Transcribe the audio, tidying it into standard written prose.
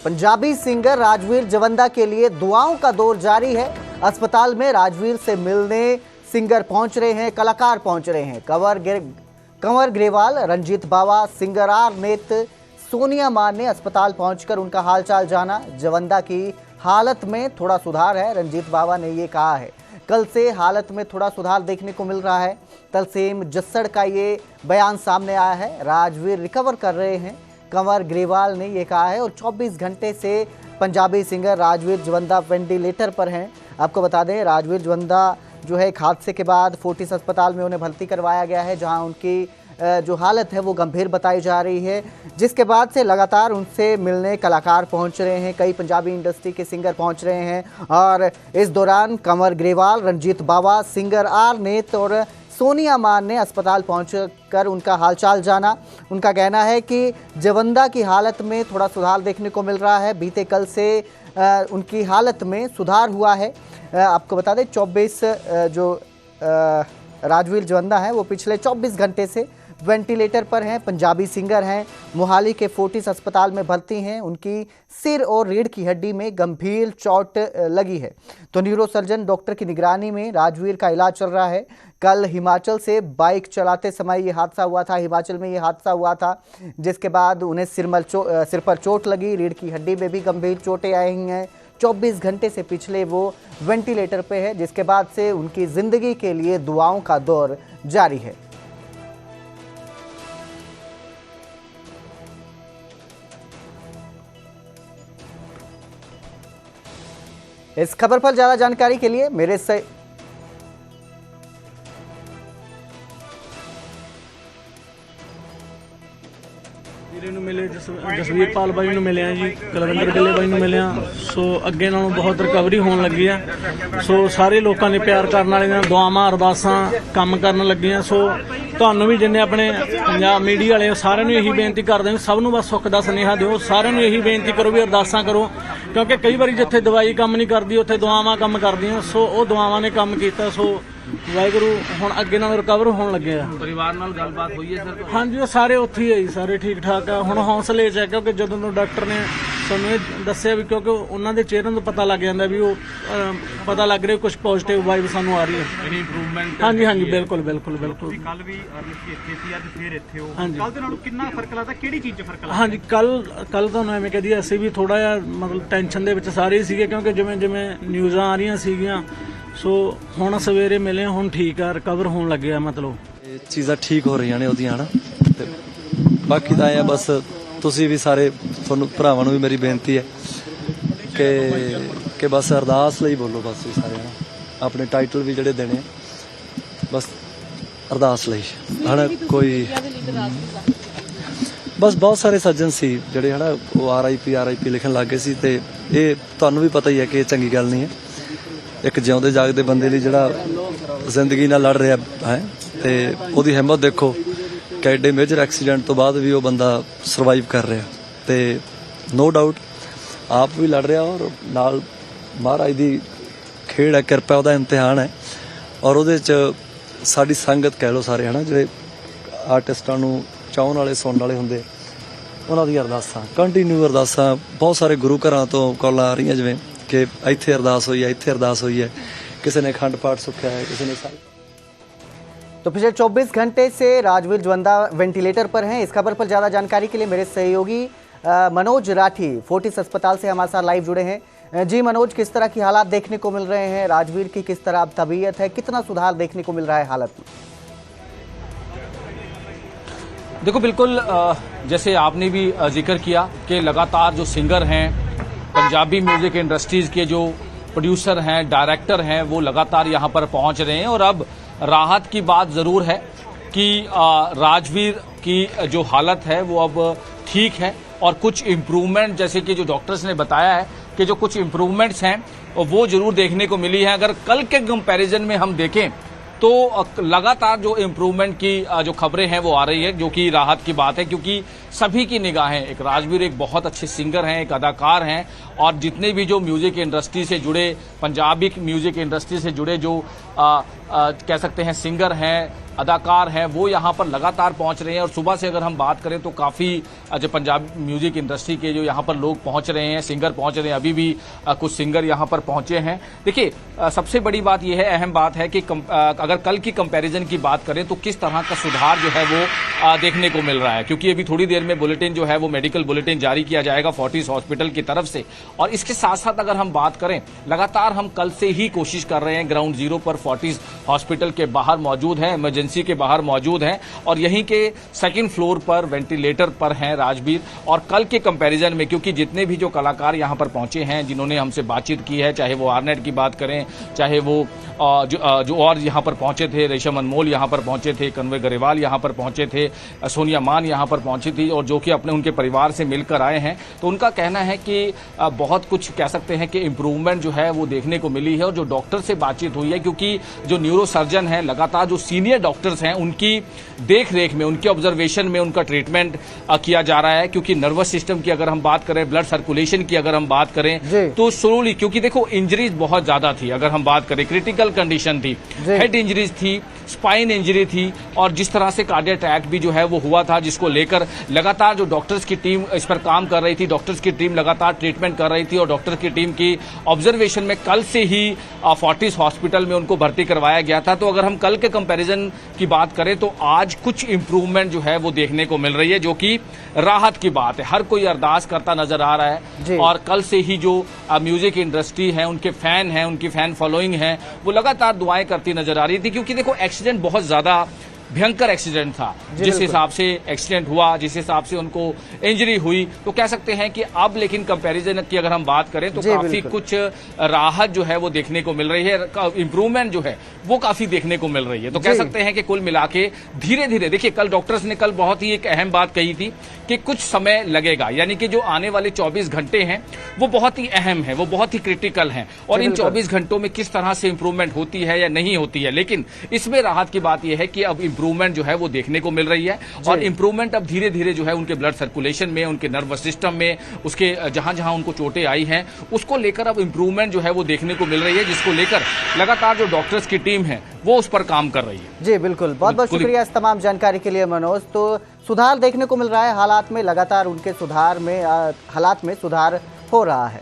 Punjabi singer Rajveer जवंदा के लिए दुआओं का दौर जारी है। अस्पताल में राजवीर से मिलने सिंगर पहुंच रहे हैं, कलाकार पहुंच रहे हैं। कंवर ग्रेवाल, रंजीत बावा, सिंगर आर नेत, सोनिया मान ने अस्पताल पहुंचकर उनका हालचाल जाना। जवंदा की हालत में थोड़ा सुधार है, रंजीत बावा ने ये कहा है। कल से हालत में थोड़ा सुधार देखने को मिल रहा है। तलसेम जस्सड़ का ये बयान सामने आया है। राजवीर रिकवर कर रहे हैं, कंवर ग्रेवाल ने यह कहा है। और 24 घंटे से पंजाबी सिंगर राजवीर जवंदा वेंटिलेटर पर हैं। आपको बता दें, राजवीर जवंदा जो है एक हादसे के बाद फोर्टिस अस्पताल में उन्हें भर्ती करवाया गया है, जहां उनकी जो हालत है वो गंभीर बताई जा रही है, जिसके बाद से लगातार उनसे मिलने कलाकार पहुंच रहे हैं। कई पंजाबी इंडस्ट्री के सिंगर पहुंच रहे हैं और इस दौरान कंवर ग्रेवाल, रंजीत बावा, सिंगर आर नेत और सोनिया मान ने अस्पताल पहुंचकर उनका हालचाल जाना। उनका कहना है कि जवंदा की हालत में थोड़ा सुधार देखने को मिल रहा है। बीते कल से उनकी हालत में सुधार हुआ है। आपको बता दें, 24 जो राजवीर जवंदा हैं वो पिछले 24 घंटे से वेंटिलेटर पर हैं। पंजाबी सिंगर हैं, मोहाली के फोर्टिस अस्पताल में भर्ती हैं। उनकी सिर और रीढ़ की हड्डी में गंभीर चोट लगी है, तो न्यूरोसर्जन डॉक्टर की निगरानी में राजवीर का इलाज चल रहा है। कल हिमाचल से बाइक चलाते समय ये हादसा हुआ था। हिमाचल में ये हादसा हुआ था, जिसके बाद उन्हें सिर पर चोट लगी, रीढ़ की हड्डी में भी गंभीर चोटें आई हैं। 24 घंटे से पिछले वो वेंटिलेटर पे है, जिसके बाद से उनकी जिंदगी के लिए दुआओं का दौर जारी है। इस खबर पर ज्यादा जानकारी के लिए मेरे से मिले जसवीरपाल भाई ਨੂੰ ਮਿਲਿਆ ਜੀ, ਕੁਲਵਿੰਦਰ ਗਿੱਲੇ ਭਾਈ ਨੂੰ ਮਿਲਿਆ। ਸੋ ਅੱਗੇ ਨਾਲੋਂ ਬਹੁਤ ਰਿਕਵਰੀ ਹੋਣ ਲੱਗੀ ਆ। ਸੋ ਸਾਰੇ ਲੋਕਾਂ ਨੇ ਪਿਆਰ ਕਰਨ ਵਾਲੇ ਦੀਆਂ ਦੁਆਵਾਂ ਅਰਦਾਸਾਂ ਕੰਮ ਕਰਨ ਲੱਗੀਆਂ। ਸੋ ਤੁਹਾਨੂੰ ਵੀ ਜਿੰਨੇ ਆਪਣੇ ਪੰਜਾਬ ਮੀਡੀਆ ਵਾਲੇ ਸਾਰਿਆਂ ਨੂੰ ਇਹੀ ਬੇਨਤੀ ਕਰਦੇ ਹਾਂ, ਸਭ ਨੂੰ ਬਸ ਸੁੱਖ ਦਾ ਸੁਨੇਹਾ ਦਿਓ। ਸਾਰਿਆਂ ਨੂੰ ਇਹੀ ਬੇਨਤੀ ਕਰੋ ਵੀ ਅਰਦਾਸਾਂ ਕਰੋ, ਕਿਉਂਕਿ ਕਈ ਵਾਰੀ ਜਿੱਥੇ ਦਵਾਈ ਕੰਮ ਨਹੀਂ ਕਰਦੀ ਉੱਥੇ ਦੁਆਵਾਂ ਕੰਮ ਕਰਦੀਆਂ। ਸੋ ਉਹ ਦੁਆਵਾਂ ਨੇ ਕੰਮ ਕੀਤਾ। ਸੋ ਵਾਹਿਗੁਰੂ ਹੁਣ ਅੱਗੇ ਨਾਲ ਰਿਕਵਰ ਹੋਣ ਲੱਗੇ ਆ। ਪਰਿਵਾਰ ਨਾਲ ਗੱਲਬਾਤ ਹੋਈ ਹੈ ਸਰ? ਹਾਂਜੀ, ਉਹ ਸਾਰੇ ਉੱਥੇ ਹੀ ਆ ਜੀ, ਸਾਰੇ ਠੀਕ ਠਾਕ ਆ। ਹੁਣ ਹੌਸਲੇ 'ਚ ਹੈ, ਕਿਉਂਕਿ ਜਦੋਂ ਤੋਂ ਡਾਕਟਰ ਨੇ ਸਾਨੂੰ ਇਹ ਦੱਸਿਆ ਵੀ, ਕਿਉਂਕਿ ਉਹਨਾਂ ਦੇ ਚਿਹਰੇ ਤੋਂ ਪਤਾ ਲੱਗ ਜਾਂਦਾ ਵੀ ਉਹ ਪਤਾ ਲੱਗ ਰਿਹਾ ਕੁਝ ਪੋਜ਼ਿਟਿਵ ਵਾਈਬ ਸਾਨੂੰ ਆ ਰਹੀ ਹੈ। ਯਾਨੀ ਇੰਪਰੂਵਮੈਂਟ? ਹਾਂਜੀ ਹਾਂਜੀ, ਬਿਲਕੁਲ ਬਿਲਕੁਲ ਬਿਲਕੁਲ। ਕੱਲ ਵੀ ਇੱਥੇ ਸੀ, ਅੱਜ ਫੇਰ ਇੱਥੇ ਹੋ। ਕੱਲ ਦੇ ਨਾਲੋਂ ਕਿੰਨਾ ਫਰਕ ਲੱਗਦਾ? ਕਿਹੜੀ ਚੀਜ਼ 'ਚ ਫਰਕ ਲੱਗਦਾ? ਹਾਂਜੀ, ਕੱਲ ਤੁਹਾਨੂੰ ਐਵੇਂ ਕਹਦੀ, ਅਸੀਂ ਵੀ ਥੋੜਾ ਜਿਹਾ ਮਤਲਬ ਟੈਨਸ਼ਨ ਦੇ ਵਿੱਚ ਸਾਰੇ ਹੀ ਸੀਗੇ, ਕਿਉਂਕਿ ਜਿਵੇਂ ਨਿਊਜ਼ਾਂ ਆ ਰਹੀਆਂ ਸੀਗੀਆਂ। ਸੋ ਹੁਣ ਸਵੇਰੇ ਮਿਲੇ, ਹੁਣ ਠੀਕ ਆ, ਰਿਕਵਰ ਹੋਣ ਲੱਗੇ ਆ। ਮਤਲਬ ਇਹ ਚੀਜ਼ਾਂ ਠੀਕ ਹੋ ਰਹੀਆਂ ਨੇ ਉਹਦੀਆਂ ਹਨਾ। ਤੇ ਬਾਕੀ ਤਾਂ ਆ ਬਸ ਤੁਸੀਂ ਵੀ ਸਾਰੇ, ਤੁਹਾਨੂੰ ਭਰਾਵਾਂ ਨੂੰ ਵੀ ਮੇਰੀ ਬੇਨਤੀ ਹੈ ਕਿ ਬਸ ਅਰਦਾਸ ਲਈ ਬੋਲੋ ਬਸ ਵੀ ਸਾਰੇ ਹਨਾ। ਆਪਣੇ ਟਾਈਟਲ ਵੀ ਜਿਹੜੇ ਦੇਣੇ ਬਸ ਅਰਦਾਸ ਲਈ ਹਨਾ। ਕੋਈ ਬਸ ਬਹੁਤ ਸਾਰੇ ਸੱਜਣ ਸੀ ਜਿਹੜੇ ਹਨਾ ਉਹ RIP ਲਿਖਣ ਲੱਗ ਗਏ ਸੀ। ਤੇ ਇਹ ਤੁਹਾਨੂੰ ਵੀ ਪਤਾ ਹੀ ਹੈ ਕਿ ਇਹ ਚੰਗੀ ਗੱਲ ਨਹੀਂ ਹੈ। ਇੱਕ ਜਿਉਂਦੇ ਜਾਗਦੇ ਬੰਦੇ ਲਈ ਜਿਹੜਾ ਜ਼ਿੰਦਗੀ ਨਾਲ ਲੜ ਰਿਹਾ ਹੈ, ਤੇ ਉਹਦੀ ਹਿੰਮਤ ਦੇਖੋ ਕਿ ਐਡੇ ਮੇਜਰ ਐਕਸੀਡੈਂਟ ਤੋਂ ਬਾਅਦ ਵੀ ਉਹ ਬੰਦਾ ਸਰਵਾਈਵ ਕਰ ਰਿਹਾ। ਤੇ ਨੋ ਡਾਊਟ ਆਪ ਵੀ ਲੜ ਰਿਹਾ, ਔਰ ਨਾਲ ਮਹਾਰਾਜ ਦੀ ਖੇਡ ਹੈ, ਕਿਰਪਾ, ਉਹਦਾ ਇਮਤਿਹਾਨ ਹੈ। ਔਰ ਉਹਦੇ 'ਚ ਸਾਡੀ ਸੰਗਤ ਕਹਿ ਲਓ ਸਾਰੇ ਹਨਾ, ਜਿਹੜੇ ਆਰਟਿਸਟਾਂ ਨੂੰ ਚਾਹਣ ਵਾਲੇ ਸੁਣਨ ਵਾਲੇ ਹੁੰਦੇ, ਉਹਨਾਂ ਦੀ ਅਰਦਾਸਾਂ, ਕੰਟੀਨਿਊ ਅਰਦਾਸਾਂ। ਬਹੁਤ ਸਾਰੇ ਗੁਰੂ ਘਰਾਂ ਤੋਂ ਕਾਲਾਂ ਆ ਰਹੀਆਂ, ਜਿਵੇਂ कि ਇੱਥੇ ਅਰਦਾਸ ਹੋਈ ਹੈ, ਇੱਥੇ ਅਰਦਾਸ ਹੋਈ ਹੈ, ਕਿਸੇ ਨੇ ਅਖੰਡ ਪਾਠ ਸੁੱਖਿਆ है, किसी ने। तो पिछले 24 घंटे से राजवीर जवंदा वेंटिलेटर पर हैं। इस खबर पर ज़्यादा जानकारी के लिए मेरे सहयोगी मनोज राठी फोर्टिस अस्पताल से हमारे साथ लाइव जुड़े हैं। जी मनोज, किस तरह की हालात देखने को मिल रहे हैं? राजवीर की किस तरह अब तबीयत है? कितना सुधार देखने को मिल रहा है हालत में? देखो, बिल्कुल जैसे आपने भी जिक्र किया कि लगातार जो सिंगर हैं, पंजाबी म्यूजिक इंडस्ट्रीज के जो प्रोड्यूसर हैं, डायरेक्टर हैं, वो लगातार यहाँ पर पहुँच रहे हैं। और अब राहत की बात ज़रूर है कि राजवीर की जो हालत है वो अब ठीक है। और कुछ इम्प्रूवमेंट, जैसे कि जो डॉक्टर्स ने बताया है कि जो कुछ इम्प्रूवमेंट्स हैं वो ज़रूर देखने को मिली है। अगर कल के कंपैरिजन में हम देखें तो लगातार जो इम्प्रूवमेंट की जो खबरें हैं वो आ रही है, जो कि राहत की बात है। क्योंकि सभी की निगाहें, एक राजवीर एक बहुत अच्छे सिंगर हैं, एक अदाकार हैं, और जितने भी जो म्यूजिक इंडस्ट्री से जुड़े, पंजाबी म्यूजिक इंडस्ट्री से जुड़े जो कह सकते हैं सिंगर हैं, अदाकार हैं, वो यहाँ पर लगातार पहुँच रहे हैं। और सुबह से अगर हम बात करें तो काफ़ी जो पंजाबी म्यूजिक इंडस्ट्री के जो यहाँ पर लोग पहुँच रहे हैं, सिंगर पहुँच रहे हैं, अभी भी कुछ सिंगर यहाँ पर पहुँचे हैं। देखिए, सबसे बड़ी बात यह है, अहम बात है कि अगर कल की कंपैरिजन की बात करें तो किस तरह का सुधार जो है वो देखने को मिल रहा है, क्योंकि अभी थोड़ी देर में बुलेटिन जो है वो मेडिकल बुलेटिन जारी किया जाएगा फोर्टिस हॉस्पिटल की तरफ से। और इसके साथ साथ अगर हम बात करें, लगातार हम कल से ही कोशिश कर रहे हैं, ग्राउंड जीरो पर फोर्टिस हॉस्पिटल के बाहर मौजूद हैं, इमरजेंसी के बाहर मौजूद हैं, और यहीं के सेकंड फ्लोर पर वेंटिलेटर पर हैं राजवीर। और कल के कंपैरिजन में, क्योंकि जितने भी जो कलाकार यहां पर पहुंचे हैं, जिन्होंने हमसे बातचीत की है, चाहे वो आरनेट की बात करें, चाहे वो जो और यहां पर पहुंचे थे, रेशम अनमोल यहां पर पहुंचे थे, कन्वे गरेवाल यहां पर पहुंचे थे, सोनिया मान यहां पर पहुंची थी, और जो कि अपने उनके परिवार से मिलकर आए हैं, तो उनका कहना है कि बहुत कुछ कह सकते हैं कि इम्प्रूवमेंट जो है वो देखने को मिली है। और जो डॉक्टर से बातचीत हुई है, क्योंकि जो न्यूरो सर्जन है, लगातार जो सीनियर डॉक्टर्स हैं, उनकी देख रेख में, उनके ऑब्जर्वेशन में उनका ट्रीटमेंट किया जा रहा है। क्योंकि नर्वस सिस्टम की अगर हम बात करें, ब्लड सर्कुलेशन की अगर हम बात करें, तो स्लोली, क्योंकि देखो इंजरीज बहुत ज्यादा थी, अगर हम बात करें क्रिटिकल कंडीशन थी, हेड इंजरीज थी, स्पाइन इंजरी थी, और जिस तरह से कार्डियक अटैक भी जो है वो हुआ था, जिसको लेकर लगातार जो डॉक्टर्स की टीम इस पर काम कर रही थी, डॉक्टर्स की टीम लगातार ट्रीटमेंट कर रही थी, और डॉक्टर की टीम की ऑब्जर्वेशन में कल से ही फोर्टिस हॉस्पिटल में उनको भर्ती करवाया गया था। तो अगर हम कल के कंपैरिजन की बात करें तो आज कुछ इंप्रूवमेंट जो है वो देखने को मिल रही है, जो कि राहत की बात है। हर कोई अरदास करता नजर आ रहा है, और कल से ही जो म्यूजिक इंडस्ट्री है, उनके फैन हैं, उनकी फैन फॉलोइंग है, वो लगातार दुआएं करती नजर आ रही थी। क्योंकि देखो, एक्सीडेंट बहुत ज्यादा भयंकर एक्सीडेंट था, जिस हिसाब से एक्सीडेंट हुआ, जिस हिसाब से उनको इंजरी हुई, तो कह सकते हैं कि अब लेकिन कंपैरिजन की अगर हम बात करें तो काफी कुछ राहत जो है वो देखने को मिल रही है, इंप्रूवमेंट जो है वो काफी देखने को मिल रही है। तो कह सकते हैं कि कुल मिला के धीरे धीरे, देखिए कल डॉक्टर्स ने कल बहुत ही एक अहम बात कही थी कि कुछ समय लगेगा, यानी कि जो आने वाले 24 घंटे हैं वो बहुत ही अहम है, वो बहुत ही क्रिटिकल हैं, और इन 24 घंटों में किस तरह से इंप्रूवमेंट होती है या नहीं होती है। लेकिन इसमें राहत की बात यह है कि अब इंप्रूवमेंट जो है वो देखने को मिल रही है, और इंप्रूवमेंट अब धीरे धीरे जो है उनके ब्लड सर्कुलेशन में, उनके नर्वस सिस्टम में, उसके जहां जहां उनको चोटें आई हैं, उसको लेकर अब इंप्रूवमेंट जो है वो देखने को मिल रही है, जिसको लेकर लगातार जो डॉक्टर्स की टीम है वो उस पर काम कर रही है। जी बिल्कुल, बहुत बहुत शुक्रिया इस तमाम जानकारी के लिए मनोज। तो सुधार देखने को मिल रहा है, हालात में लगातार उनके सुधार में, हालात में सुधार हो रहा है।